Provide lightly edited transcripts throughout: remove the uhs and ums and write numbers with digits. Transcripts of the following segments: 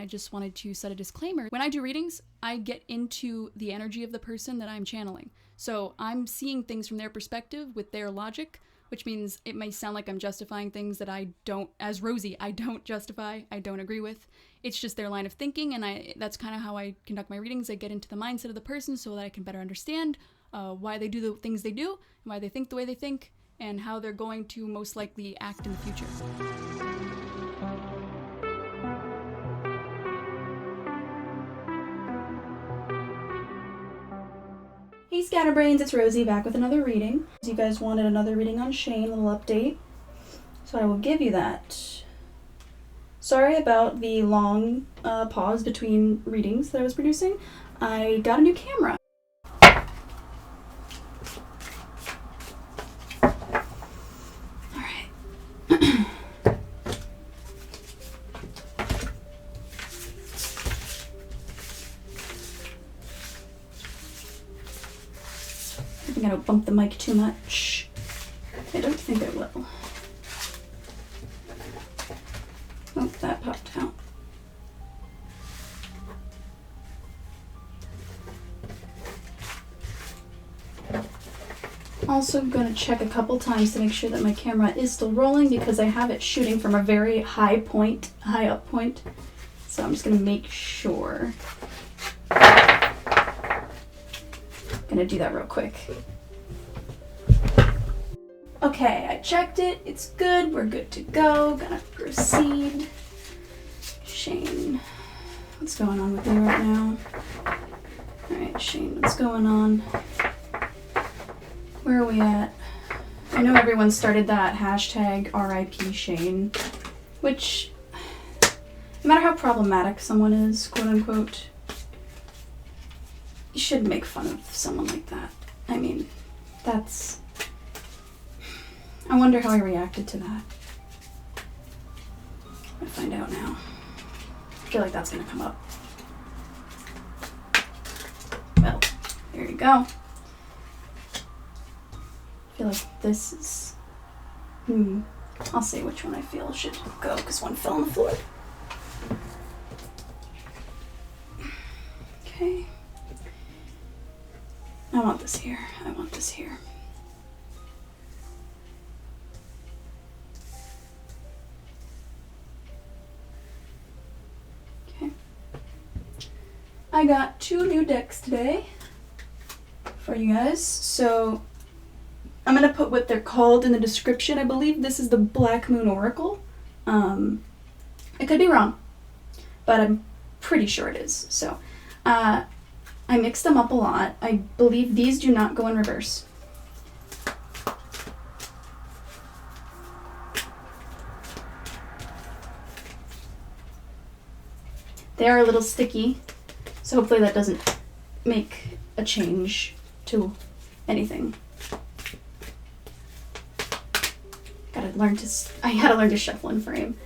I just wanted to set a disclaimer. When I do readings, I get into the energy of the person that I'm channeling. So I'm seeing things from their perspective with their logic, which means it may sound like I'm justifying things that I don't, as Rosey, I don't justify, I don't agree with. It's just their line of thinking, and that's kind of how I conduct my readings. I get into the mindset of the person so that I can better understand why they do the things they do, and why they think the way they think, and how they're going to most likely act in the future. Hey Scatterbrains, it's Rosey back with another reading. You guys wanted another reading on Shane, a little update, so I will give you that. Sorry about the long pause between readings that I was producing. I got a new camera. Alright. I think I don't bump the mic too much. I don't think I will. Oh, that popped out. Also gonna check a couple times to make sure that my camera is still rolling because I have it shooting from a very high up point. So I'm just gonna make sure. Gonna do that real quick. Okay, I checked it. It's good. We're good to go. Gonna proceed. Shane, what's going on with you right now? Alright, Shane, what's going on? Where are we at? I know everyone started that hashtag RIP Shane, which, no matter how problematic someone is, quote unquote, you shouldn't make fun of someone like that. I mean, I wonder how I reacted to that. I'm gonna find out now. I feel like that's gonna come up. Well, there you go. I feel like this is... I'll say which one I feel should go, because one fell on the floor. Okay. I want this here. I want this here. Okay. I got 2 new decks today for you guys, so I'm going to put what they're called in the description. I believe this is the Black Moon Oracle. I could be wrong, but I'm pretty sure it is. So, I mixed them up a lot. I believe these do not go in reverse. They are a little sticky, so hopefully that doesn't make a change to anything. I had to learn to shuffle and frame.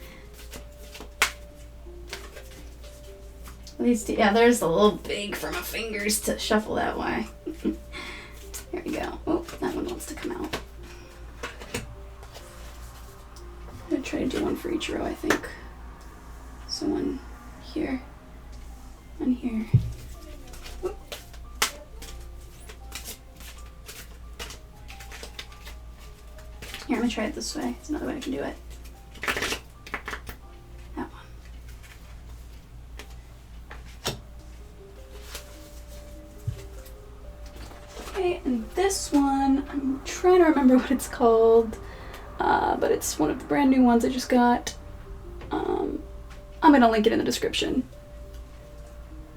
At least, yeah, there's a little big for my fingers to shuffle that way. Here we go. Oh, that one wants to come out. I'm gonna try to do one for each row, I think. So one here, one here. Whoop. Here, I'm gonna try it this way. It's another way I can do it. That one. Okay, and this one, I'm trying to remember what it's called, but it's one of the brand new ones I just got. I'm gonna link it in the description.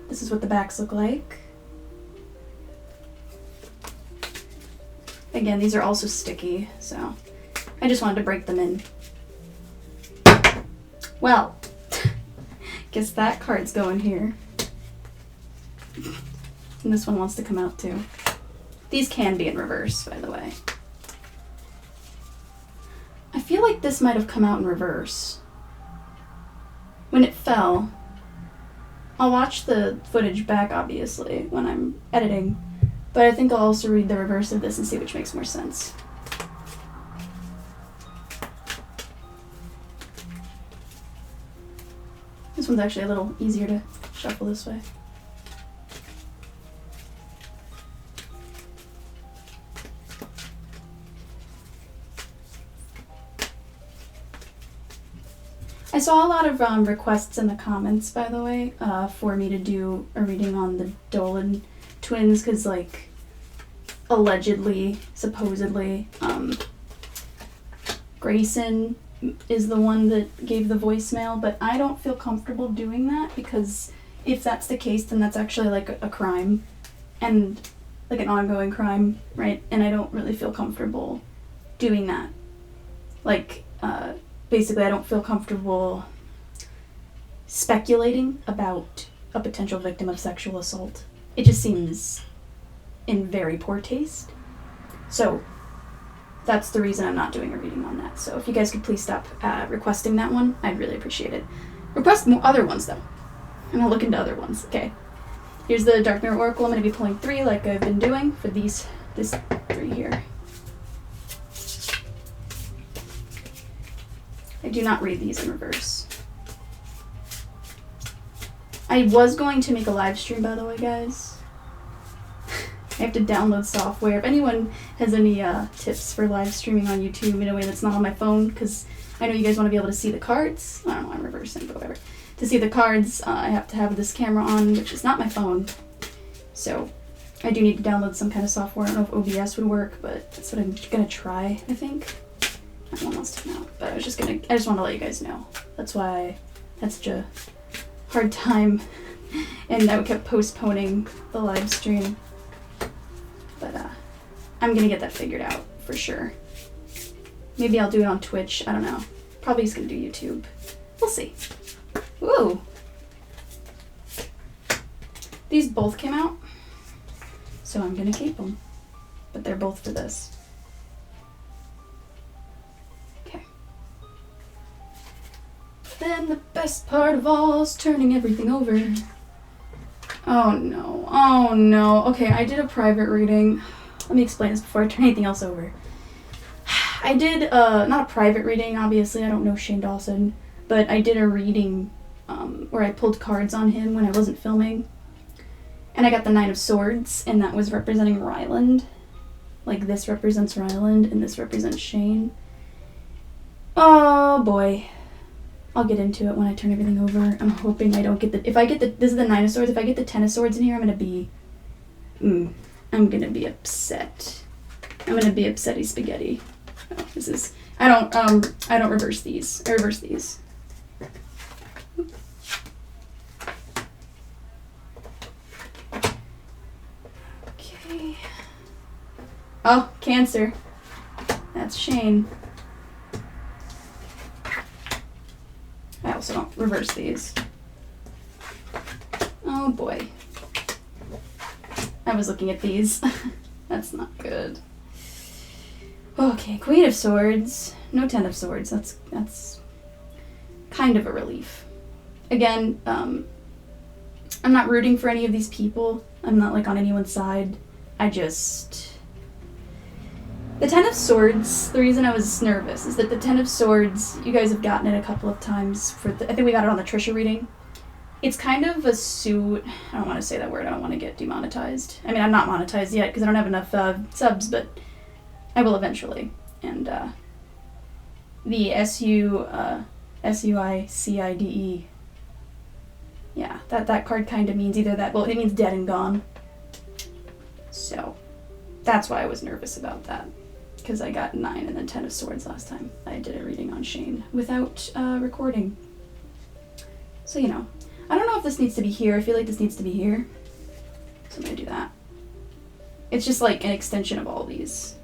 This is what the backs look like. Again, these are also sticky, so I just wanted to break them in. Well, guess that card's going here. And this one wants to come out too. These can be in reverse, by the way. I feel like this might have come out in reverse. When it fell, I'll watch the footage back, obviously, when I'm editing, but I think I'll also read the reverse of this and see which makes more sense. This one's actually a little easier to shuffle this way. I saw a lot of requests in the comments, by the way, for me to do a reading on the Dolan twins, because, like, allegedly, supposedly, Grayson is the one that gave the voicemail, but I don't feel comfortable doing that, because if that's the case, then that's actually, like, a crime, and, like, an ongoing crime, right? And I don't really feel comfortable doing that. Like, basically, I don't feel comfortable speculating about a potential victim of sexual assault. It just seems in very poor taste. So that's the reason I'm not doing a reading on that. So if you guys could please stop requesting that one, I'd really appreciate it. Request more other ones, though. I'm gonna look into other ones. Okay. Here's the Dark Mirror Oracle. I'm gonna be pulling 3 like I've been doing for this 3 here. I do not read these in reverse. I was going to make a live stream, by the way, guys. I have to download software. If anyone has any tips for live streaming on YouTube in a way that's not on my phone, because I know you guys want to be able to see the cards. I don't know, I'm reversing, but whatever. To see the cards, I have to have this camera on, which is not my phone. So I do need to download some kind of software. I don't know if OBS would work, but that's what I'm going to try, I think. That one must have out, but I just want to let you guys know. That's why I had such a hard time, and I kept postponing the live stream. But I'm gonna get that figured out for sure. Maybe I'll do it on Twitch. I don't know. Probably just gonna do YouTube. We'll see. Ooh. These both came out, so I'm gonna keep them. But they're both for this. Then the best part of all is turning everything over. Oh no, oh no. Okay, I did a private reading. Let me explain this before I turn anything else over. I did, not a private reading, obviously, I don't know Shane Dawson, but I did a reading where I pulled cards on him when I wasn't filming. And I got the 9 of Swords, and that was representing Ryland. Like, this represents Ryland, and this represents Shane. Oh boy. I'll get into it when I turn everything over. I'm hoping I don't get the... If I get the... This is the 9 of Swords. If I get the 10 of Swords in here, I'm gonna be... I'm gonna be upset. I'm gonna be upsetty spaghetti. Oh, this is... I don't reverse these. I reverse these. Okay. Oh, Cancer. That's Shane. I also don't reverse these. Oh boy. I was looking at these. That's not good. Okay, Queen of Swords. No 10 of Swords. That's kind of a relief. Again, I'm not rooting for any of these people. I'm not like on anyone's side. I just... The 10 of Swords, the reason I was nervous is that the 10 of Swords, you guys have gotten it a couple of times. I think we got it on the Trisha reading. It's kind of a suit. I don't want to say that word. I don't want to get demonetized. I mean, I'm not monetized yet because I don't have enough subs, but I will eventually. And the S-U-I-C-I-D-E. Yeah, that card kind of means either that. Well, it means dead and gone. So that's why I was nervous about that. Because I got 9 and then 10 of Swords last time. I did a reading on Shane without recording. So, you know. I don't know if this needs to be here. I feel like this needs to be here. So I'm going to do that. It's just like an extension of all these.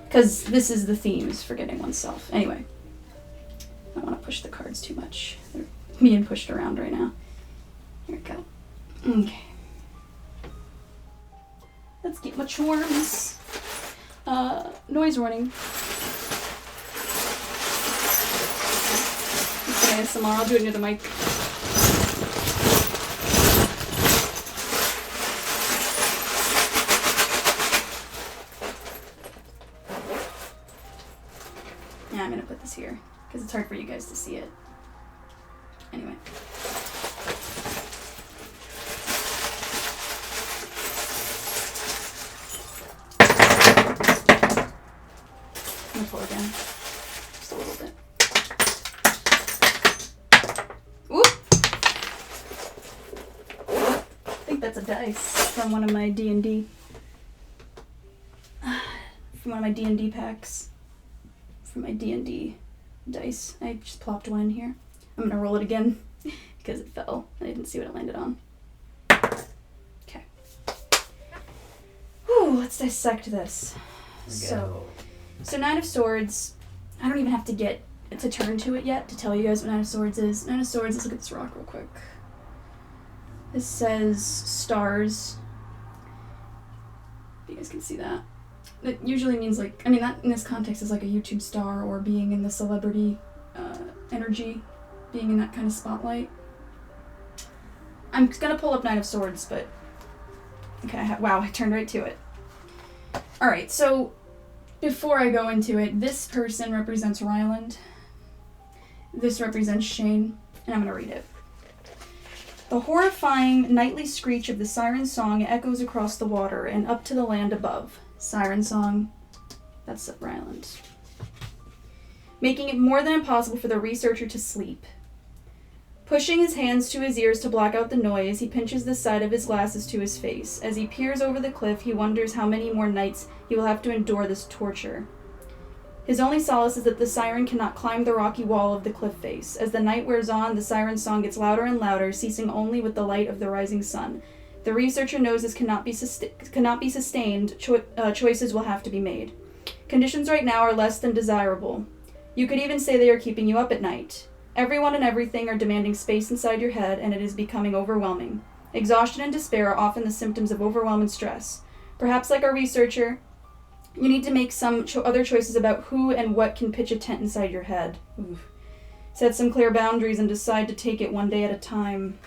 Because this is the theme, is forgetting oneself. Anyway. I don't want to push the cards too much. They're being pushed around right now. Here we go. Okay. Let's get my charms. Noise warning. Okay, ASMR. I'll do it near the mic. Yeah, I'm gonna put this here because it's hard for you guys to see it. Anyway. that's a dice from one of my D&D. From one of my D&D packs. From my D&D dice. I just plopped one in here. I'm gonna roll it again because it fell. I didn't see what it landed on. Okay. Whew, let's dissect this. So 9 of Swords. I don't even have to get to turn to it yet to tell you guys what 9 of Swords is. 9 of Swords, let's look at this rock real quick. This says stars. If you guys can see that. It usually means like, I mean that in this context is like a YouTube star or being in the celebrity energy, being in that kind of spotlight. I'm gonna pull up 9 of Swords, but okay, wow, I turned right to it. Alright, so before I go into it, this person represents Ryland. This represents Shane, and I'm gonna read it. The horrifying nightly screech of the siren song echoes across the water and up to the land above. Siren song, that's Ryland. Making it more than impossible for the researcher to sleep. Pushing his hands to his ears to block out the noise, he pinches the side of his glasses to his face. As he peers over the cliff, he wonders how many more nights he will have to endure this torture. His only solace is that the siren cannot climb the rocky wall of the cliff face. As the night wears on, the siren song gets louder and louder, ceasing only with the light of the rising sun. The researcher knows this cannot be sustained. Choices will have to be made. Conditions right now are less than desirable. You could even say they are keeping you up at night. Everyone and everything are demanding space inside your head, and it is becoming overwhelming. Exhaustion and despair are often the symptoms of overwhelm and stress. Perhaps like our researcher, you need to make some other choices about who and what can pitch a tent inside your head. Oof. Set some clear boundaries and decide to take it one day at a time.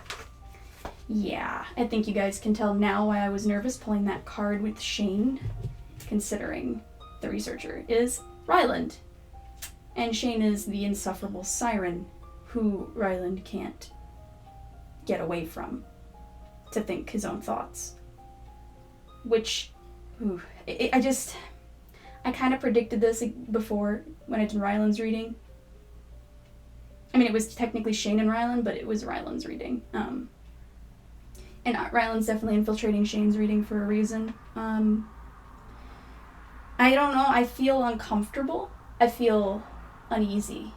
Yeah, I think you guys can tell now why I was nervous pulling that card with Shane, considering the researcher is Ryland. And Shane is the insufferable siren who Ryland can't get away from to think his own thoughts. Which, I kind of predicted this before when I did Ryland's reading. I mean, it was technically Shane and Ryland, but it was Ryland's reading. And Ryland's definitely infiltrating Shane's reading for a reason. I don't know, I feel uncomfortable. I feel uneasy.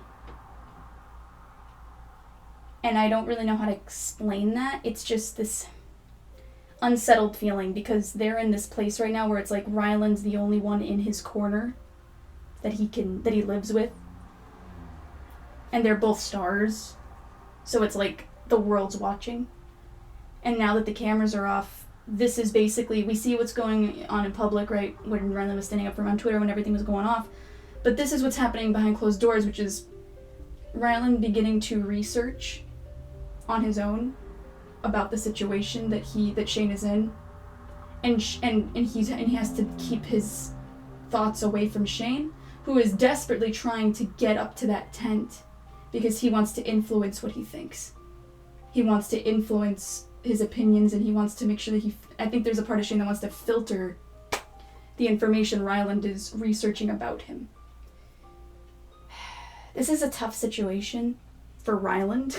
And I don't really know how to explain that. It's just this unsettled feeling because they're in this place right now where it's like Ryland's the only one in his corner that he lives with. And they're both stars. So it's like the world's watching. And now that the cameras are off, this is basically, we see what's going on in public, right? When Ryland was standing up for him on Twitter when everything was going off. But this is what's happening behind closed doors, which is Ryland beginning to research on his own about the situation that Shane is in, and he has to keep his thoughts away from Shane, who is desperately trying to get up to that tent because he wants to influence what he thinks. He wants to influence his opinions, and he wants to make sure that I think there's a part of Shane that wants to filter the information Ryland is researching about him. This is a tough situation for Ryland.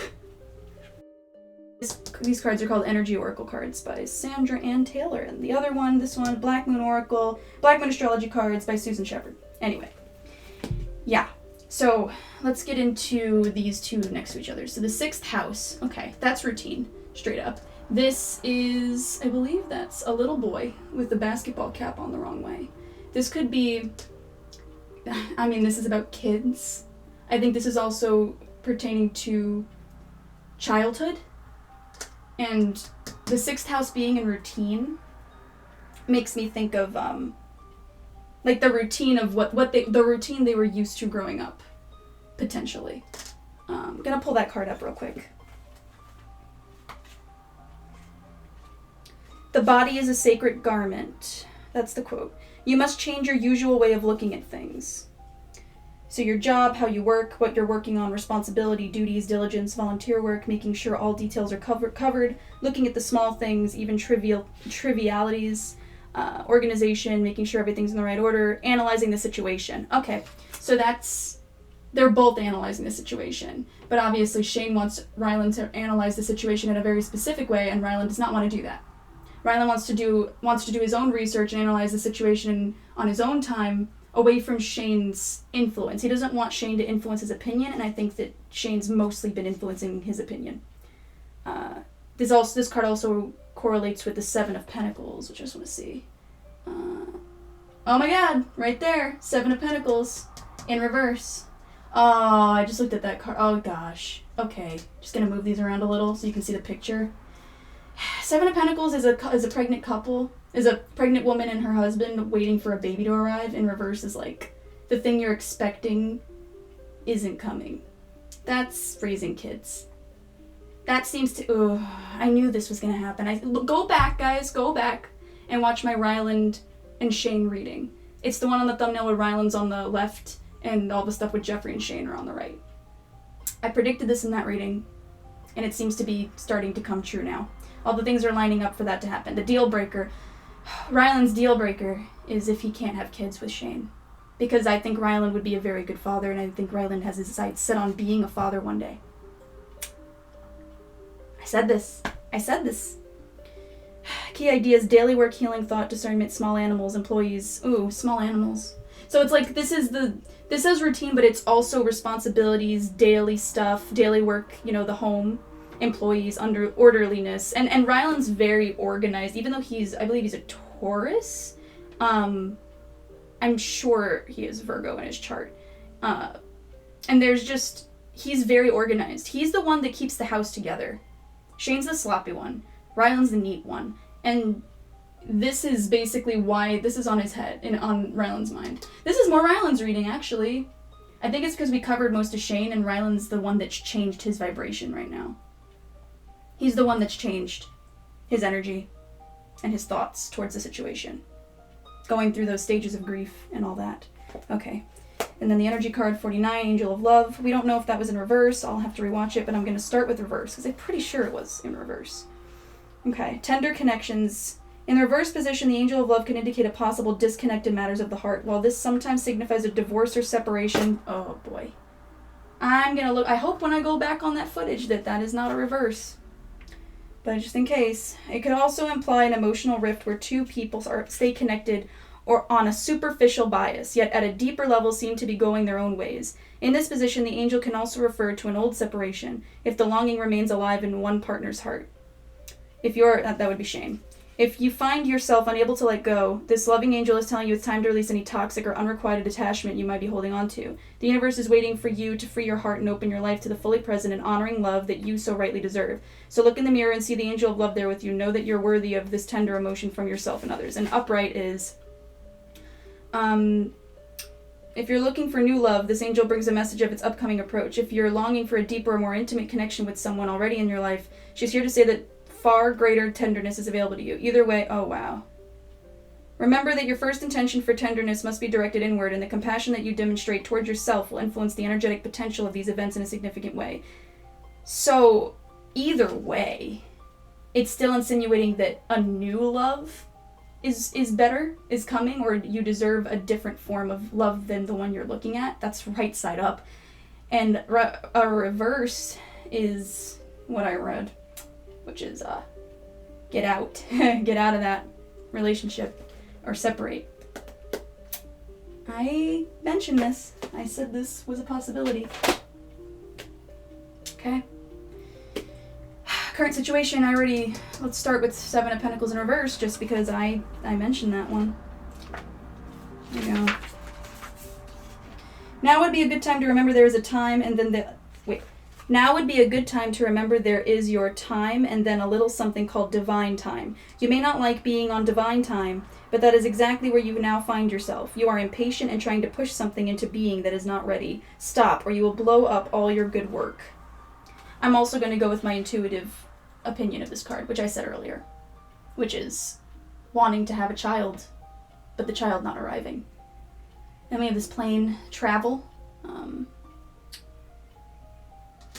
These cards are called Energy Oracle cards by Sandra and Taylor. And the other one, this one, Black Moon Oracle, Black Moon Astrology cards by Susan Sheppard. Anyway, yeah. So let's get into these two next to each other. So the 6th house, okay, that's routine, straight up. This is, I believe that's a little boy with the basketball cap on the wrong way. This could be, I mean, this is about kids. I think this is also pertaining to childhood. And the 6th house being in routine makes me think of, like the routine of the routine they were used to growing up, potentially. I'm gonna pull that card up real quick. The body is a sacred garment. That's the quote. You must change your usual way of looking at things. So your job, how you work, what you're working on, responsibility, duties, diligence, volunteer work, making sure all details are covered, looking at the small things, even trivialities, organization, making sure everything's in the right order, analyzing the situation. Okay, so they're both analyzing the situation. But obviously Shane wants Ryland to analyze the situation in a very specific way, and Ryland does not want to do that. Ryland wants to do his own research and analyze the situation on his own time, away from Shane's influence. He doesn't want Shane to influence his opinion, and I think that Shane's mostly been influencing his opinion. This card also correlates with the Seven of Pentacles, which I just want to see. Oh my god, right there, Seven of Pentacles in reverse. Oh, I just looked at that card. Oh gosh. Okay, just gonna move these around a little so you can see the picture. Seven of Pentacles is a pregnant couple, is a pregnant woman and her husband waiting for a baby to arrive. In reverse is like the thing you're expecting isn't coming. That's raising kids. That seems to. I knew this was gonna happen. Go back, guys. Go back and watch my Ryland and Shane reading. It's the one on the thumbnail where Ryland's on the left and all the stuff with Jeffree and Shane are on the right. I predicted this in that reading, and it seems to be starting to come true now. All the things are lining up for that to happen. The deal breaker, Ryland's deal breaker, is if he can't have kids with Shane. Because I think Ryland would be a very good father, and I think Ryland has his sights set on being a father one day. I said this. Key ideas: daily work, healing, thought, discernment, small animals, employees. Ooh, small animals. So it's like this is routine, but it's also responsibilities, daily stuff, daily work, the home, employees, under orderliness. And Ryland's very organized, even though I believe he's a Taurus. I'm sure he is Virgo in his chart. And he's very organized. He's the one that keeps the house together. Shane's the sloppy one. Ryland's the neat one. And this is basically why this is on his head and on Ryland's mind. This is more Ryland's reading, actually. I think it's because we covered most of Shane, and Ryland's the one that's changed his vibration right now. He's the one that's changed his energy and his thoughts towards the situation. Going through those stages of grief and all that. Okay. And then the energy card, 49, Angel of Love. We don't know if that was in reverse. I'll have to rewatch it, but I'm going to start with reverse, because I'm pretty sure it was in reverse. Okay. Tender connections. In the reverse position, the Angel of Love can indicate a possible disconnect in matters of the heart. While this sometimes signifies a divorce or separation, oh boy. I'm going to look, I hope when I go back on that footage that is not a reverse. But just in case. It could also imply an emotional rift where two people stay connected or on a superficial bias, yet at a deeper level seem to be going their own ways. In this position, the angel can also refer to an old separation, if the longing remains alive in one partner's heart. That would be Shane. If you find yourself unable to let go, this loving angel is telling you it's time to release any toxic or unrequited attachment you might be holding on to. The universe is waiting for you to free your heart and open your life to the fully present and honoring love that you so rightly deserve. So look in the mirror and see the angel of love there with you. Know that you're worthy of this tender emotion from yourself and others. And upright is, if you're looking for new love, this angel brings a message of its upcoming approach. If you're longing for a deeper or more intimate connection with someone already in your life, she's here to say that far greater tenderness is available to you. Either way, oh wow. Remember that your first intention for tenderness must be directed inward, and the compassion that you demonstrate towards yourself will influence the energetic potential of these events in a significant way. So, either way, it's still insinuating that a new love is coming, or you deserve a different form of love than the one you're looking at. That's right side up. And a reverse is what I read, which is get out. Get out of that relationship or separate. I mentioned this. I said this was a possibility. Okay. Current situation, let's start with Seven of Pentacles in reverse, just because I mentioned that one. There you go. Now would be a good time to remember there is a time, and then Now would be a good time to remember there is your time, and then a little something called divine time. You may not like being on divine time, but that is exactly where you now find yourself. You are impatient and trying to push something into being that is not ready. Stop, or you will blow up all your good work. I'm also going to go with my intuitive opinion of this card, which I said earlier, which is wanting to have a child, but the child not arriving. Then we have this plane, travel.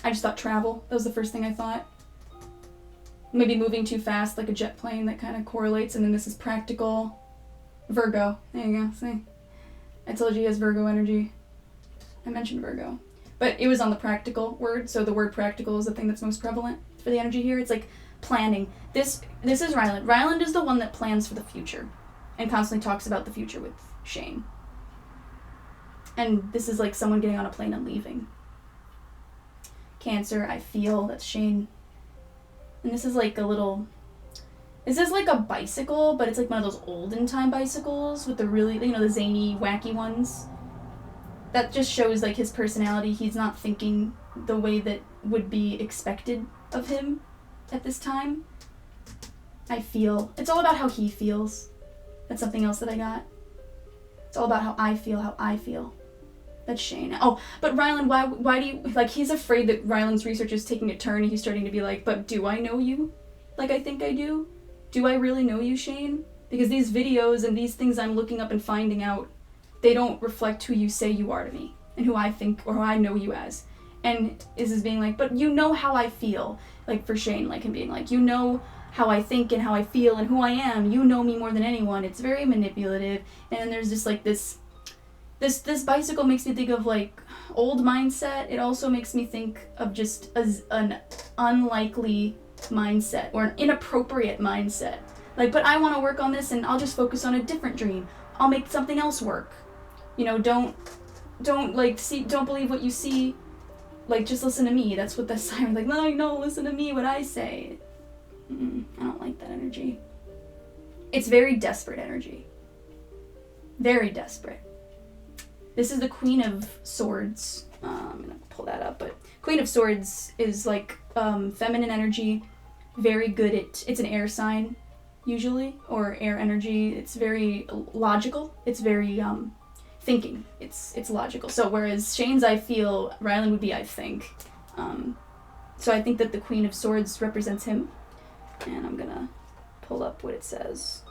I just thought travel. That was the first thing I thought. Maybe moving too fast, like a jet plane, that kind of correlates. And then this is practical. Virgo. There you go. See? I told you he has Virgo energy. I mentioned Virgo. But it was on the practical word, so the word practical is the thing that's most prevalent for the energy here. It's like planning. This is Ryland. Ryland is the one that plans for the future and constantly talks about the future with Shane. And this is like someone getting on a plane and leaving. Cancer, I feel, that's Shane. And this is like a little... This is like a bicycle, but it's like one of those olden time bicycles with the really, you know, the zany, wacky ones. That just shows like his personality. He's not thinking the way that would be expected of him at this time. I feel. It's all about how he feels. That's something else that I got. It's all about how I feel. That's Shane. Oh, but Ryland, why do you, like, he's afraid that Ryland's research is taking a turn and he's starting to be like, but do I know you? Like I think I do? Do I really know you, Shane? Because these videos and these things I'm looking up and finding out, they don't reflect who you say you are to me and who I think or who I know you as. And is being like, but you know how I feel. Like for Shane, like him being like, you know how I think and how I feel and who I am. You know me more than anyone. It's very manipulative. And then there's just like this bicycle makes me think of like old mindset. It also makes me think of just an unlikely mindset or an inappropriate mindset. Like, but I want to work on this and I'll just focus on a different dream. I'll make something else work. You know, don't believe what you see. Like, just listen to me. That's what the siren, like, no, listen to me, what I say. I don't like that energy. It's very desperate energy. Very desperate. This is the Queen of Swords. I'm gonna pull that up, but Queen of Swords is like feminine energy, very good at, it's an air sign, usually, or air energy. It's very logical. It's very thinking. It's logical. So whereas Shane's I feel, Ryland would be I think. So I think that the Queen of Swords represents him. And I'm gonna pull up what it says.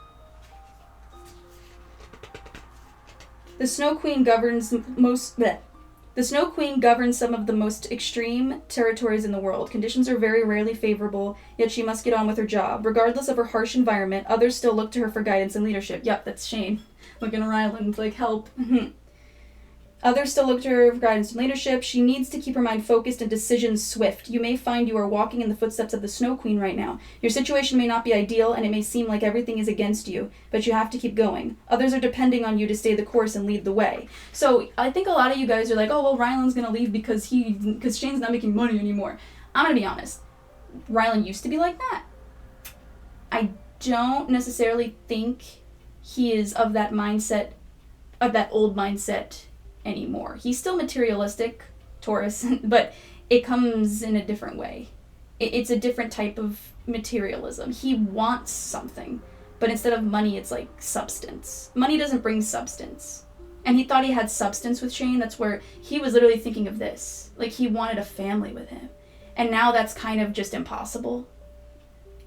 The Snow Queen governs The Snow Queen governs some of the most extreme territories in the world. Conditions are very rarely favorable, yet she must get on with her job. Regardless of her harsh environment, others still look to her for guidance and leadership. Yep, that's Shane. Looking at Ryland, like, help. Others still look to her for guidance and leadership. She needs to keep her mind focused and decisions swift. You may find you are walking in the footsteps of the Snow Queen right now. Your situation may not be ideal, and it may seem like everything is against you, but you have to keep going. Others are depending on you to stay the course and lead the way. So I think a lot of you guys are like, oh, well, Ryland's going to leave because Shane's not making money anymore. I'm going to be honest. Ryland used to be like that. I don't necessarily think he is of that mindset, of that old mindset anymore. He's still materialistic, Taurus, but it comes in a different way. It's a different type of materialism. He wants something, but instead of money, it's like substance. Money doesn't bring substance. And he thought he had substance with Shane. That's where he was literally thinking of this. Like, he wanted a family with him. And now that's kind of just impossible.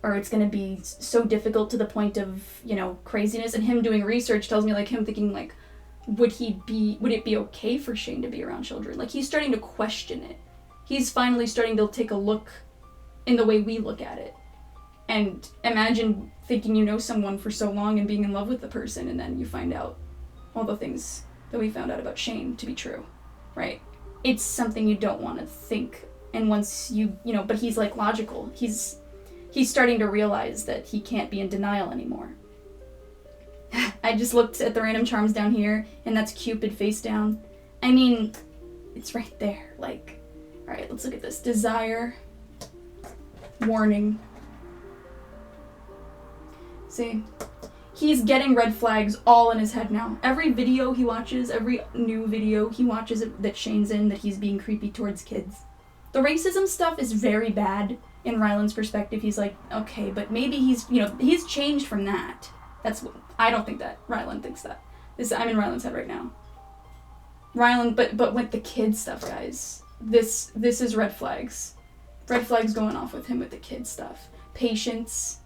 Or it's going to be so difficult to the point of, you know, craziness. And him doing research tells me, like, him thinking, like, would it be okay for Shane to be around children? Like, he's starting to question it. He's finally starting to take a look in the way we look at it. And imagine thinking you know someone for so long and being in love with the person, and then you find out all the things that we found out about Shane to be true, right? It's something you don't want to think. And once you know, but he's like logical. He's starting to realize that he can't be in denial anymore. I just looked at the random charms down here, and that's Cupid face down. I mean, it's right there. Like, all right, let's look at this. Desire. Warning. See? He's getting red flags all in his head now. Every video he watches, every new video he watches that Shane's in, that he's being creepy towards kids. The racism stuff is very bad in Ryland's perspective. He's like, okay, but maybe he's changed from that. I don't think that. Ryland thinks that. I'm in Ryland's head right now. Ryland, but with the kid stuff, guys. This is red flags. Red flags going off with him with the kid stuff. Patience.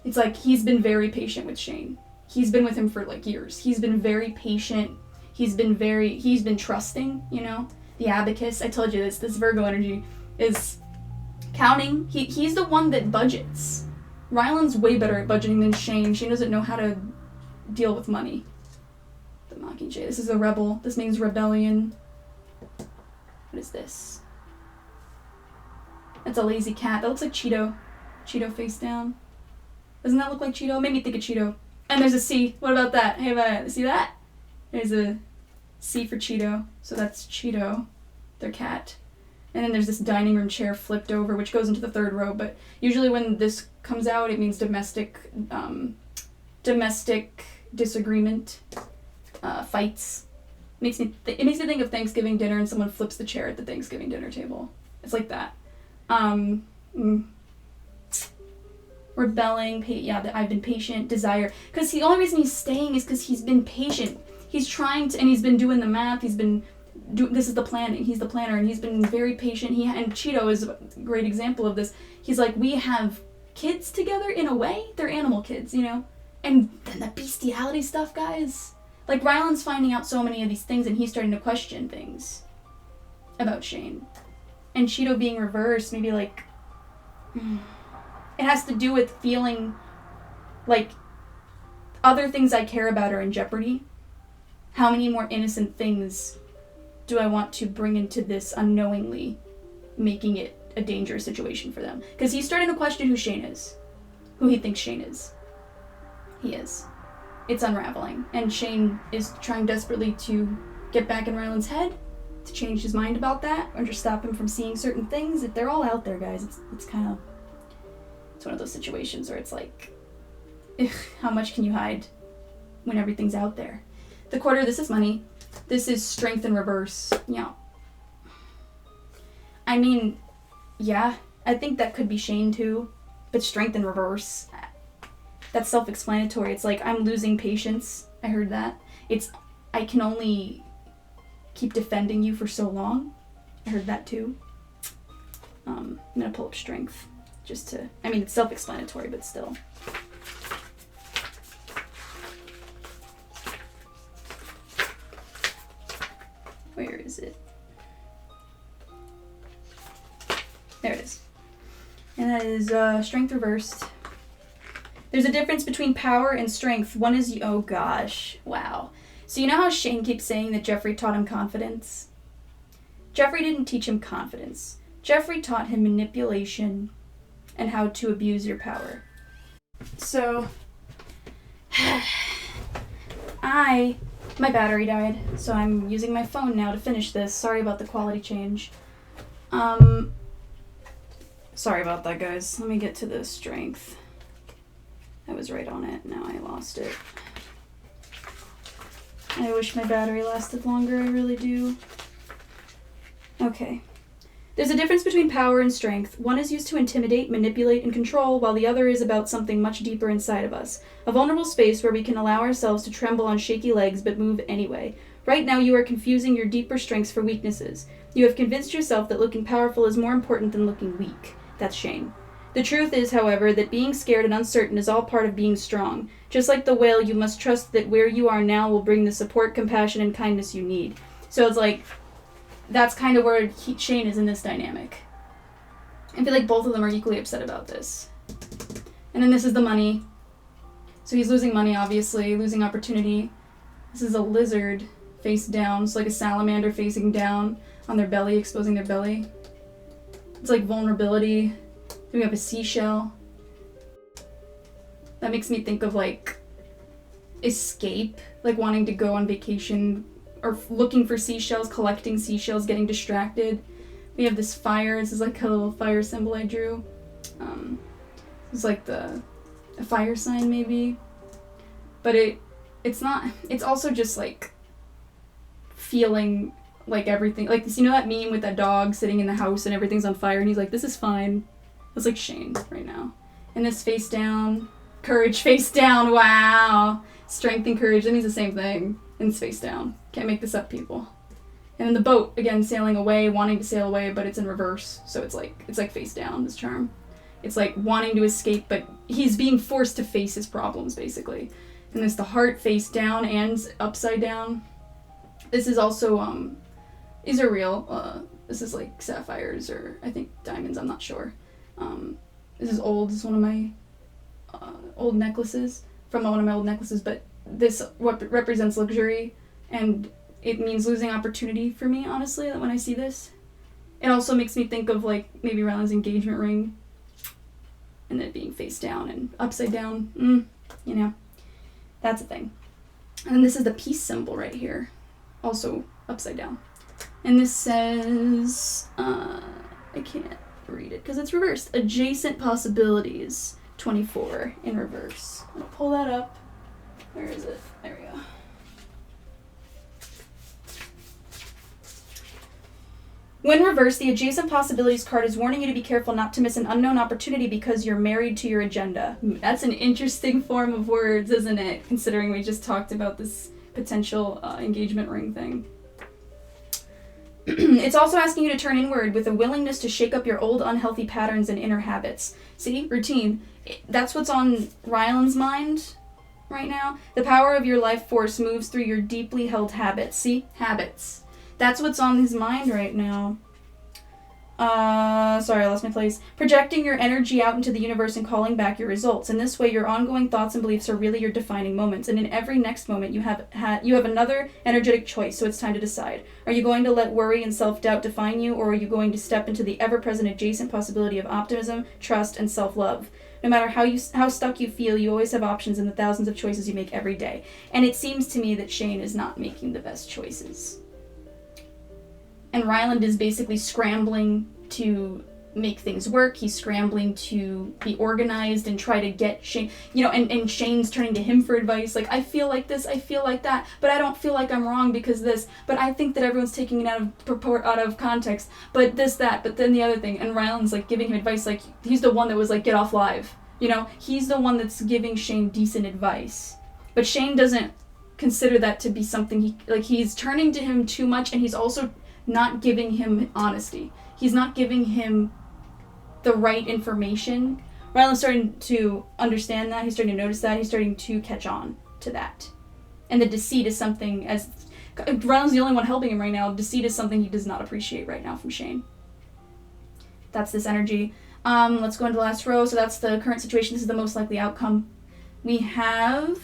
It's like he's been very patient with Shane. He's been with him for like years. He's been very patient. He's been trusting, you know? The abacus, I told you this Virgo energy is counting. He's the one that budgets. Ryland's way better at budgeting than Shane. Shane doesn't know how to deal with money. The Mockingjay. This is a rebel. This means rebellion. What is this? That's a lazy cat. That looks like Cheeto. Cheeto face down. Doesn't that look like Cheeto? Made me think of Cheeto. And there's a C. What about that? Hey, see that? There's a C for Cheeto. So that's Cheeto, their cat. And then there's this dining room chair flipped over, which goes into the third row. But usually when this comes out, it means domestic disagreement, fights. It makes me think of Thanksgiving dinner and someone flips the chair at the Thanksgiving dinner table. It's like that. Rebelling, I've been patient, desire. Because the only reason he's staying is because he's been patient. He's trying to, and he's been doing the math. He's been, this is the planning. He's the planner, and he's been very patient. And Cheeto is a great example of this. He's like, we have kids together in a way. They're animal kids, you know? And then the bestiality stuff, guys. Like, Ryland's finding out so many of these things, and he's starting to question things about Shane. And Cheeto being reversed, maybe like, it has to do with feeling like other things I care about are in jeopardy. How many more innocent things do I want to bring into this unknowingly, making it a dangerous situation for them? Because he's starting to question who Shane is, who he thinks Shane is. He is. It's unraveling, and Shane is trying desperately to get back in Ryland's head, to change his mind about that, or just stop him from seeing certain things. They're all out there, guys. It's kind of, it's one of those situations where it's like, how much can you hide when everything's out there? The quarter, this is money. This is strength in reverse. Yeah. I mean, yeah, I think that could be Shane too, but strength in reverse, that's self-explanatory. It's like, I'm losing patience. I heard that. It's, I can only keep defending you for so long. I heard that too. I'm gonna pull up strength just to, I mean, it's self-explanatory, but still. Where is it? There it is. And that is strength reversed. There's a difference between power and strength. One is, oh gosh, wow. So you know how Shane keeps saying that Jeffree taught him confidence? Jeffree didn't teach him confidence. Jeffree taught him manipulation and how to abuse your power. So, my battery died, so I'm using my phone now to finish this. Sorry about the quality change. Sorry about that, guys. Let me get to the strength. I was right on it. Now I lost it. I wish my battery lasted longer. I really do. Okay. There's a difference between power and strength. One is used to intimidate, manipulate, and control, while the other is about something much deeper inside of us. A vulnerable space where we can allow ourselves to tremble on shaky legs but move anyway. Right now you are confusing your deeper strengths for weaknesses. You have convinced yourself that looking powerful is more important than looking weak. That's Shane. The truth is, however, that being scared and uncertain is all part of being strong. Just like the whale, you must trust that where you are now will bring the support, compassion, and kindness you need. So it's like, that's kind of where Shane is in this dynamic. I feel like both of them are equally upset about this. And then this is the money. So he's losing money, obviously, losing opportunity. This is a lizard face down. So like a salamander facing down on their belly, exposing their belly. It's like vulnerability. We have a seashell. That makes me think of like escape, like wanting to go on vacation or looking for seashells, collecting seashells, getting distracted. We have this fire. This is like a little fire symbol I drew. It's like a fire sign maybe, but it's not. It's also just like feeling like everything. Like this, you know that meme with that dog sitting in the house and everything's on fire and he's like, "This is fine." That's like Shane right now. And this face down, courage face down. Wow, strength and courage. That means the same thing. And it's face down. Can't make this up, people. And then the boat again, sailing away, wanting to sail away, but it's in reverse. So it's like face down. This charm. It's like wanting to escape, but he's being forced to face his problems basically. And there's the heart face down and upside down. This is also these are real. This is like sapphires or I think diamonds. I'm not sure. This is old. This is one of my old necklaces from one of my old necklaces. But this what represents luxury, and it means losing opportunity for me. Honestly, when I see this, It also makes me think of, like, maybe Ryland's engagement ring and it being face down and upside down. You know, that's a thing. And then this is the peace symbol right here, also upside down. And this says, I can't read it because it's reversed. Adjacent possibilities, 24 in reverse. I'm gonna pull that up. Where is it? There we go. When reversed, the adjacent possibilities card is warning you to be careful not to miss an unknown opportunity because you're married to your agenda. That's an interesting form of words, isn't it? Considering we just talked about this potential engagement ring thing. It's also asking you to turn inward with a willingness to shake up your old unhealthy patterns and inner habits. See? Routine. That's what's on Ryland's mind right now. The power of your life force moves through your deeply held habits. See? Habits. That's what's on his mind right now. Sorry, I lost my place. Projecting your energy out into the universe and calling back your results. In this way, your ongoing thoughts and beliefs are really your defining moments. And in every next moment, you have another energetic choice, so it's time to decide. Are you going to let worry and self-doubt define you, or are you going to step into the ever-present adjacent possibility of optimism, trust, and self-love? No matter how stuck you feel, you always have options in the thousands of choices you make every day. And it seems to me that Shane is not making the best choices. And Ryland is basically scrambling to make things work. He's scrambling to be organized and try to get Shane, and Shane's turning to him for advice. Like, I feel like this, I feel like that, but I don't feel like I'm wrong because this, but I think that everyone's taking it out of context, but this, that, but then the other thing. And Ryland's, like, giving him advice, like, he's the one that was like, get off live. He's the one that's giving Shane decent advice. But Shane doesn't consider that to be something he's turning to him too much, and he's also not giving him honesty. He's not giving him the right information. Ryland's starting to understand that. He's starting to notice that. He's starting to catch on to that. And the deceit is something, as Ryland's the only one helping him right now, deceit is something he does not appreciate right now from Shane. That's this energy. Let's go into the last row. So that's the current situation. This is the most likely outcome. We have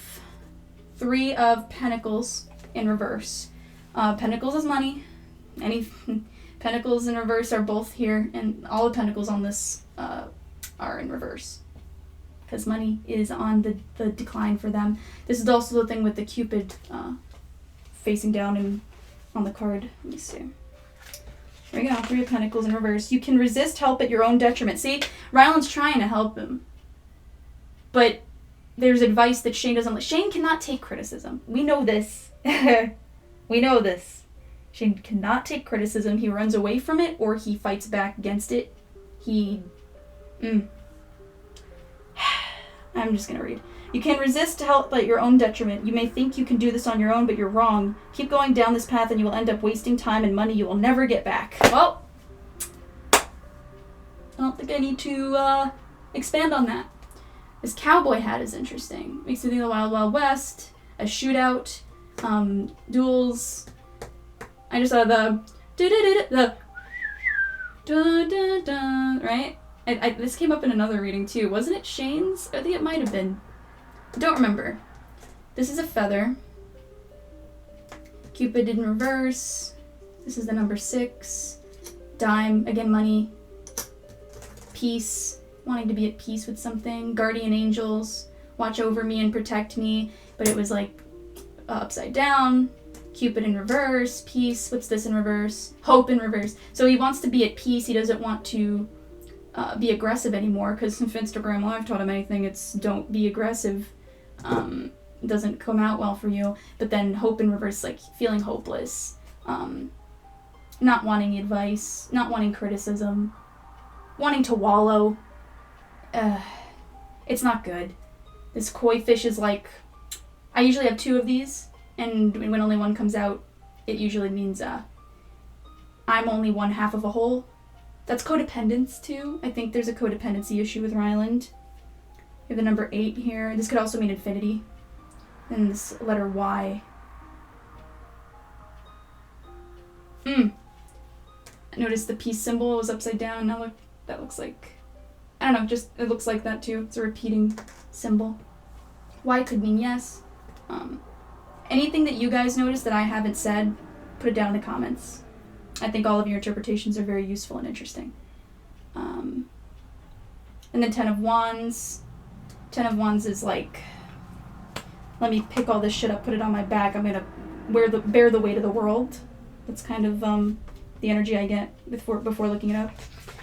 3 of Pentacles in reverse. Pentacles is money. Any Pentacles in reverse are both here, and all the Pentacles on this are in reverse because money is on the decline for them. This is also the thing with the Cupid facing down and on the card. Let me see. There we go, 3 of Pentacles in reverse. You can resist help at your own detriment. See, Ryland's trying to help him, but there's advice that Shane doesn't like. Shane cannot take criticism. We know this. We know this. Shane cannot take criticism. He runs away from it or he fights back against it. I'm just going to read. You can resist help at your own detriment. You may think you can do this on your own, but you're wrong. Keep going down this path and you will end up wasting time and money you will never get back. Well, I don't think I need to expand on that. This cowboy hat is interesting. Makes me think of the Wild Wild West, a shootout, duels. I just saw the right? This came up in another reading too. Wasn't it Shane's? I think it might have been. I don't remember. This is a feather. Cupid in reverse. This is the number 6. Dime, again money. Peace, wanting to be at peace with something. Guardian angels, watch over me and protect me. But it was like upside down. Cupid in reverse, peace, what's this in reverse? Hope in reverse. So he wants to be at peace. He doesn't want to be aggressive anymore, because if Instagram Live taught him anything, it's don't be aggressive. It doesn't come out well for you. But then hope in reverse, like feeling hopeless, not wanting advice, not wanting criticism, wanting to wallow. It's not good. This koi fish is like, I usually have 2 of these. And when only one comes out, it usually means I'm only one half of a whole. That's codependence too. I think there's a codependency issue with Ryland. We have the number 8 here. This could also mean infinity. And this letter Y. Notice the peace symbol was upside down. Now look, that looks like, I don't know, just it looks like that too. It's a repeating symbol. Y could mean yes. Anything that you guys notice that I haven't said, put it down in the comments. I think all of your interpretations are very useful and interesting. And then 10 of Wands. 10 of Wands is like, let me pick all this shit up, put it on my back. I'm gonna bear the weight of the world. That's kind of the energy I get before looking it up.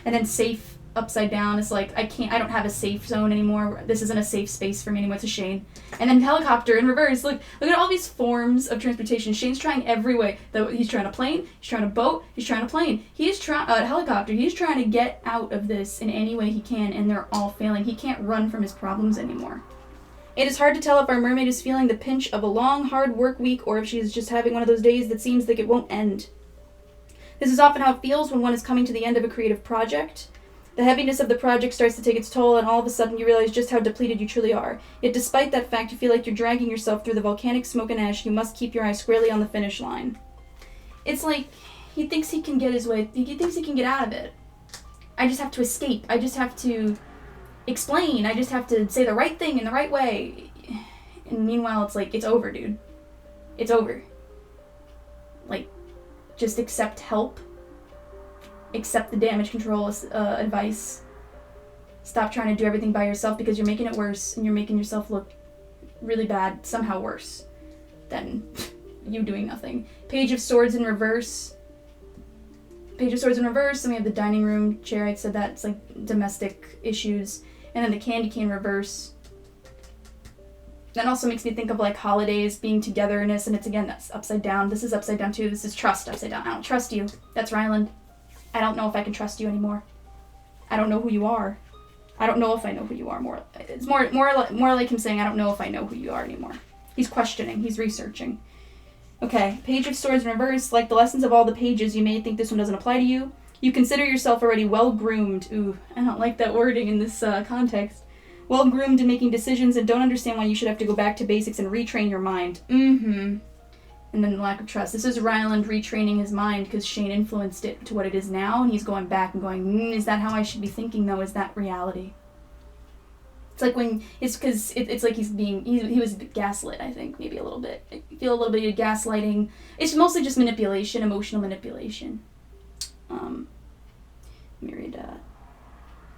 And then safe upside down is like, I don't have a safe zone anymore. This isn't a safe space for me anymore. It's a Shane. And then helicopter in reverse. Look at all these forms of transportation. Shane's trying every way. He's trying a plane, he's trying a boat, he's trying a plane. He's trying a helicopter. He's trying to get out of this in any way he can, and they're all failing. He can't run from his problems anymore. It is hard to tell if our mermaid is feeling the pinch of a long, hard work week or if she is just having one of those days that seems like it won't end. This is often how it feels when one is coming to the end of a creative project. The heaviness of the project starts to take its toll, and all of a sudden you realize just how depleted you truly are. Yet despite that fact, you feel like you're dragging yourself through the volcanic smoke and ash. You must keep your eyes squarely on the finish line. It's like he thinks he can get his way. He thinks he can get out of it. I just have to escape. I just have to explain. I just have to say the right thing in the right way. And meanwhile, it's like, it's over, dude. It's over. Like, just accept help. Accept the damage control advice. Stop trying to do everything by yourself because you're making it worse and you're making yourself look really bad, somehow worse than you doing nothing. Page of Swords in reverse. Page of Swords in reverse. Then we have the dining room chair. I said that. It's like domestic issues. And then the candy cane reverse. That also makes me think of like holidays, being togetherness, and it's again, that's upside down. This is upside down too. This is trust upside down. I don't trust you. That's Ryland. I don't know if I can trust you anymore. I don't know who you are. I don't know if I know who you are more. It's more like him saying, I don't know if I know who you are anymore. He's questioning. He's researching. Okay, Page of Swords in reverse. Like the lessons of all the pages, you may think this one doesn't apply to you. You consider yourself already well-groomed. Ooh, I don't like that wording in this context. Well-groomed in making decisions and don't understand why you should have to go back to basics and retrain your mind. And then the lack of trust. This is Ryland retraining his mind because Shane influenced it to what it is now, and he's going back and going, is that how I should be thinking, though? Is that reality? It's like when, it's because it's like he was gaslit, I think, maybe a little bit. I feel a little bit of gaslighting. It's mostly just manipulation, emotional manipulation.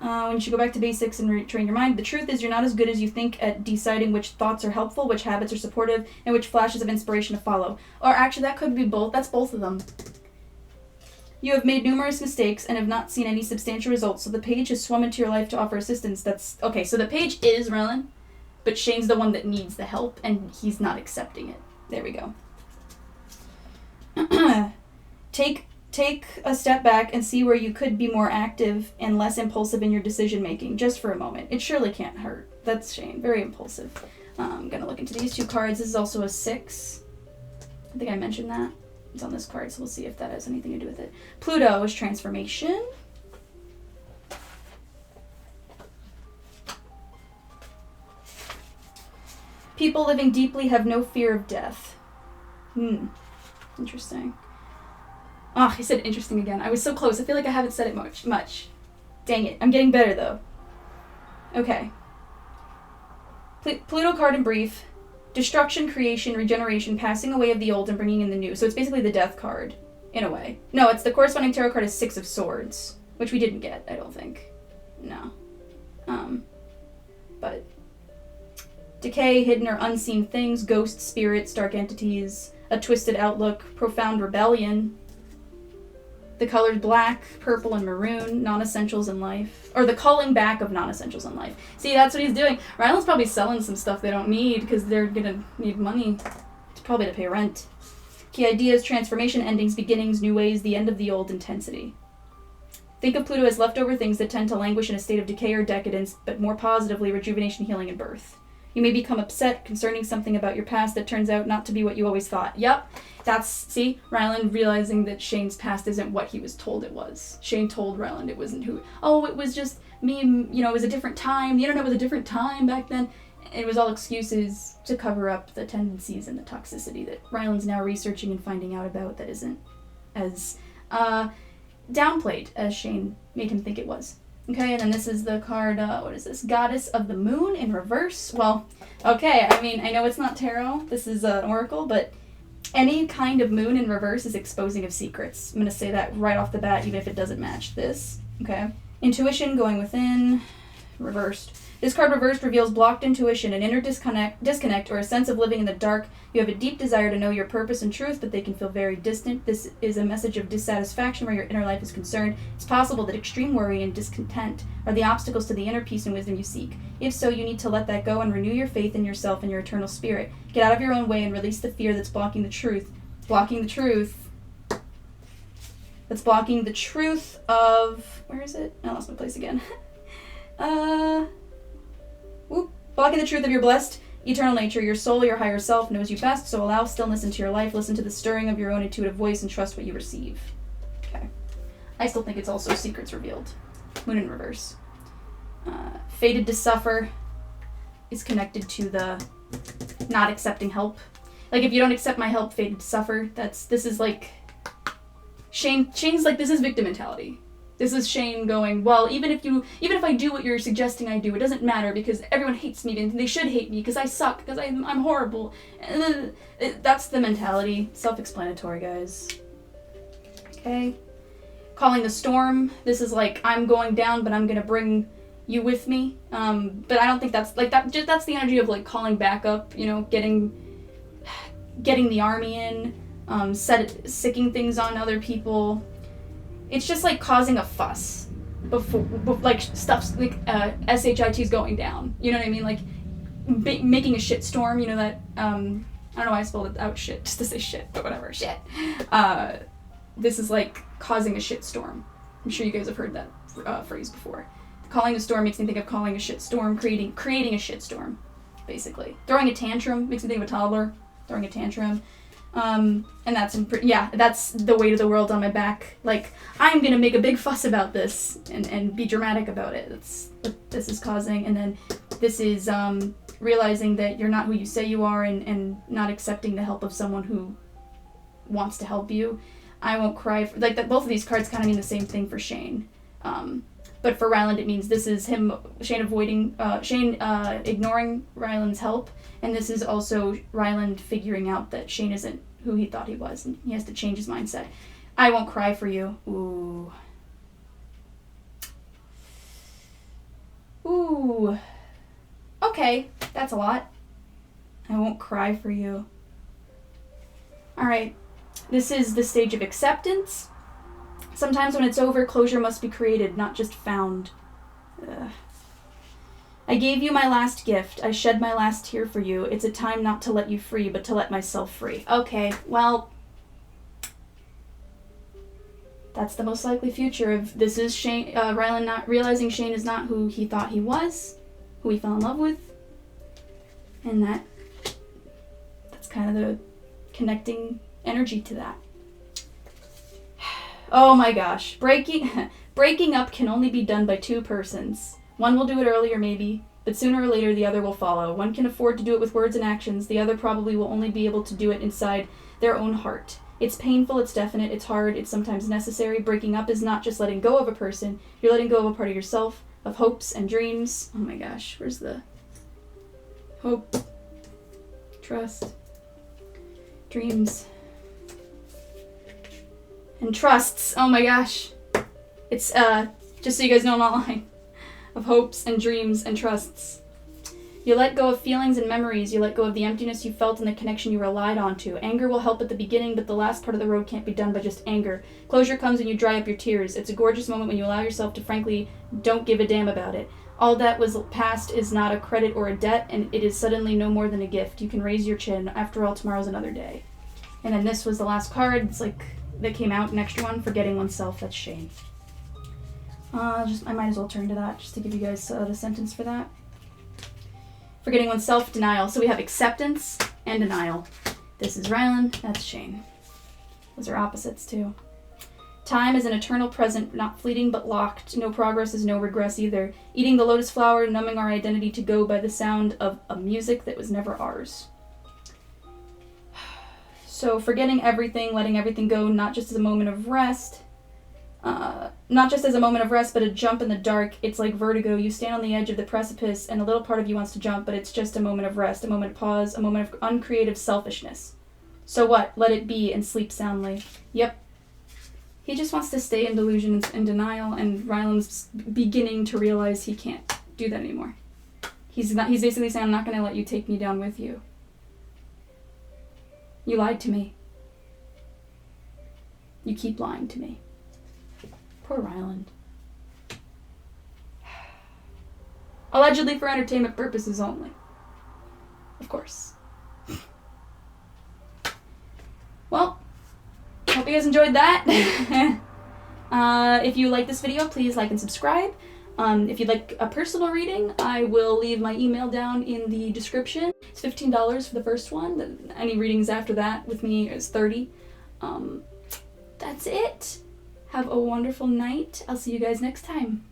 When you should go back to basics and retrain your mind. The truth is you're not as good as you think at deciding which thoughts are helpful, which habits are supportive, and which flashes of inspiration to follow. Or actually, that could be both. That's both of them. You have made numerous mistakes and have not seen any substantial results, so the page has swum into your life to offer assistance. That's okay, so the page is Ryland, but Shane's the one that needs the help, and he's not accepting it. There we go. Take a step back and see where you could be more active and less impulsive in your decision making, just for a moment. It surely can't hurt. That's Shane, very impulsive. I'm gonna look into these two cards. This is also a 6. I think I mentioned that. It's on this card, so we'll see if that has anything to do with it. Pluto is transformation. People living deeply have no fear of death. Interesting. Oh, I said interesting again. I was so close. I feel like I haven't said it much. Dang it. I'm getting better, though. Okay. Pluto card in brief. Destruction, creation, regeneration, passing away of the old and bringing in the new. So it's basically the death card, in a way. No, it's the corresponding tarot card is 6 of Swords, which we didn't get, I don't think. No. But decay, hidden or unseen things, ghosts, spirits, dark entities, a twisted outlook, profound rebellion. The colors black, purple, and maroon, non-essentials in life. Or the calling back of non-essentials in life. See, that's what he's doing. Ryland's probably selling some stuff they don't need because they're going to need money. It's probably to pay rent. Key ideas, transformation, endings, beginnings, new ways, the end of the old, intensity. Think of Pluto as leftover things that tend to languish in a state of decay or decadence, but more positively, rejuvenation, healing, and birth. You may become upset concerning something about your past that turns out not to be what you always thought. Yep. See, Ryland realizing that Shane's past isn't what he was told it was. Shane told Ryland it wasn't who, it was just me, it was a different time. The internet was a different time back then. It was all excuses to cover up the tendencies and the toxicity that Ryland's now researching and finding out about that isn't as downplayed as Shane made him think it was. Okay, and then this is the card, what is this? Goddess of the Moon in reverse. Well, okay, I mean, I know it's not tarot. This is an oracle, but Any kind of moon in reverse is exposing of secrets. I'm going to say that right off the bat, even if it doesn't match this. Okay? Intuition, going within, reversed. This card reversed reveals blocked intuition, an inner disconnect, or a sense of living in the dark. You have a deep desire to know your purpose and truth, but they can feel very distant. This is a message of dissatisfaction where your inner life is concerned. It's possible that extreme worry and discontent are the obstacles to the inner peace and wisdom you seek. If so, you need to let that go and renew your faith in yourself and your eternal spirit. Get out of your own way and release the fear that's blocking the truth. Blocking the truth. That's blocking the truth of... Where is it? I lost my place again. Blocking the truth of your blessed eternal nature. Your soul, your higher self, knows you best, so allow stillness into your life. Listen to the stirring of your own intuitive voice and trust what you receive. Okay. I still think it's also secrets revealed. Moon in reverse. Fated to suffer is connected to the not accepting help. Like, if you don't accept my help, fated to suffer. This is like... Shane's like, this is victim mentality. This is Shane going, well, even if I do what you're suggesting I do, it doesn't matter because everyone hates me and they should hate me because I suck, because I'm horrible. That's the mentality. Self-explanatory, guys. Okay. Calling the storm. This is like, I'm going down, but I'm going to bring you with me. But I don't think that's, like, that's the energy of, like, calling back up, you know, getting the army in, sicking things on other people. It's just like causing a fuss before like stuff's like SHIT's going down. You know what I mean? Like making a shit storm. You know that I don't know why I spelled it out shit just to say shit, but whatever. Shit. This is like causing a shit storm. I'm sure you guys have heard that phrase before. Calling a storm makes me think of calling a shit storm, creating a shit storm, basically. Throwing a tantrum makes me think of a toddler throwing a tantrum. And that's the weight of the world on my back. Like, I'm gonna make a big fuss about this and be dramatic about it. That's what this is causing. And then this is realizing that you're not who you say you are and not accepting the help of someone who wants to help you. I won't cry for, like, that. Both of these cards kind of mean the same thing for Shane. But for Ryland, it means this is Shane ignoring Ryland's help. And this is also Ryland figuring out that Shane isn't who he thought he was, and he has to change his mindset. I won't cry for you. Ooh. Okay, that's a lot. I won't cry for you. Alright, this is the stage of acceptance. Sometimes when it's over, closure must be created, not just found. I gave you my last gift. I shed my last tear for you. It's a time not to let you free, but to let myself free. Okay, well, that's the most likely future of this is Shane, Ryland not realizing Shane is not who he thought he was, who he fell in love with, and that's kind of the connecting energy to that. Oh my gosh, breaking up can only be done by two persons. One will do it earlier, maybe, but sooner or later the other will follow. One can afford to do it with words and actions. The other probably will only be able to do it inside their own heart. It's painful, it's definite, it's hard, it's sometimes necessary. Breaking up is not just letting go of a person. You're letting go of a part of yourself, of hopes and dreams. Oh my gosh, where's the hope, trust, dreams, and trusts. Oh my gosh. It's, just so you guys know, I'm not lying. Of hopes and dreams and trusts. You let go of feelings and memories. You let go of the emptiness you felt and the connection you relied on to. Anger will help at the beginning, but the last part of the road can't be done by just anger. Closure comes when you dry up your tears. It's a gorgeous moment when you allow yourself to frankly don't give a damn about it. All that was past is not a credit or a debt, and it is suddenly no more than a gift. You can raise your chin. After all, tomorrow's another day. And then this was the last card. It's like, that came out, an extra one, forgetting oneself. That's Shane. I might as well turn to that just to give you guys the sentence for that. Forgetting oneself, denial. So we have acceptance and denial. This is Ryland, that's Shane. Those are opposites too. Time is an eternal present, not fleeting but locked. No progress is no regress either. Eating the lotus flower, numbing our identity to go by the sound of a music that was never ours. So forgetting everything, letting everything go, not just as a moment of rest. Not just as a moment of rest, but a jump in the dark. It's like vertigo. You stand on the edge of the precipice, and a little part of you wants to jump, but it's just a moment of rest, a moment of pause, a moment of uncreative selfishness. So what? Let it be and sleep soundly. Yep. He just wants to stay in delusion and denial, and Ryland's beginning to realize he can't do that anymore. He's basically saying, I'm not going to let you take me down with you. You lied to me. You keep lying to me. Poor Ryland. Allegedly for entertainment purposes only. Of course. Well, hope you guys enjoyed that. If you like this video, please like and subscribe. If you'd like a personal reading, I will leave my email down in the description. It's $15 for the first one. Any readings after that with me is $30. That's it. Have a wonderful night. I'll see you guys next time.